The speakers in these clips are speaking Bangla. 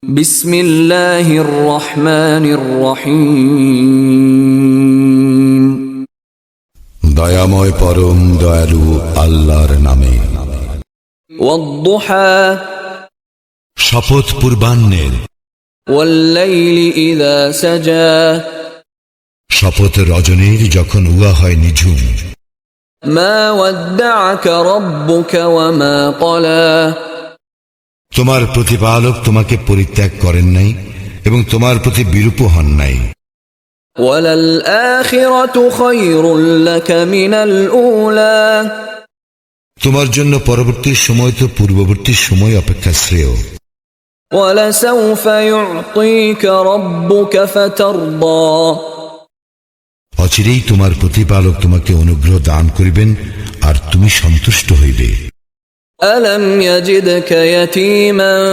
বিসমিল্লাহির রহমানির রহিম। দয়াময় পরম দয়ালু আল্লাহর নামে। ওয়াদ-দুহা, শপথ পূর্বাহ্নের। ওয়াল-লাইলি ইযা সাজা, শপথ রজনীর যখন উহা হয় নিঝুম। মা ওয়াদ্দা'আকা রাব্বুকা ওয়া মা ক্বালা, তোমার প্রতিপালক তোমাকে পরিত্যাগ করেন নাই এবং তোমার প্রতি বিরূপ হন নাই। ওয়ালাল আখিরাতু খায়রুল লাকা মিনাল উলা, তোমার জন্য পরবর্তী সময় তো পূর্ববর্তী সময় অপেক্ষা শ্রেয়। ওয়ালাসাউফা ইউ'তিকা রাব্বুকা ফাতারদা, অচিরেই তোমার প্রতিপালক তোমাকে অনুগ্রহ দান করিবেন আর তুমি সন্তুষ্ট হইবে। আলম ইয়াজিদকা ইয়াতীমান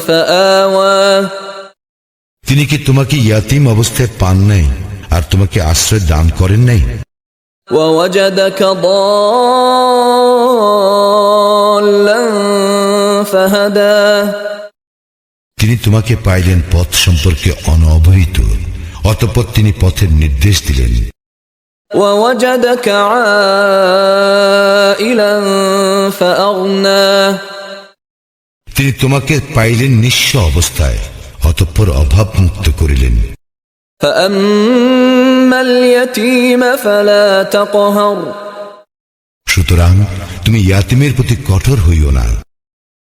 ফাআওয়া, তিনি কি তোমাকে ইয়াতীম অবস্থায় পান নাই আর তোমাকে আশ্রয় দান করেন নাই? ওয়াওয়াজাদাকা দাল্লান ফাহাদা, তিনি তোমাকে পাইলেন পথ সম্পর্কে অনবহিত, অতঃপর তিনি পথের নির্দেশ দিলেন। ওয়াওয়াজাদাকা আইলান ফাআগনা, তিনি তোমাকে পাইলেন নিঃস্ব অবস্থায়, অতঃপর অভাব মুক্ত করিলেন। ফাআম্মাল ইয়াতীমা ফালা তাকহার, সুতরাং তুমি ইয়াতীমের প্রতি কঠোর হইও না।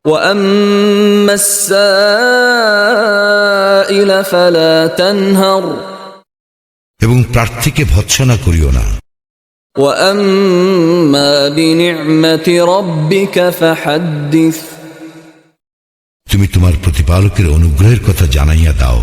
ওয়াম্মাস সাইলা ফালা তানহার, এবং প্রার্থীকে ভৎসনা করিও না। ওয়াম্মা বিনি'মাতি রাব্বিকা ফাহাদ্দিস, তুমি তোমার প্রতিপালকের অনুগ্রহের কথা জানাইয়া দাও।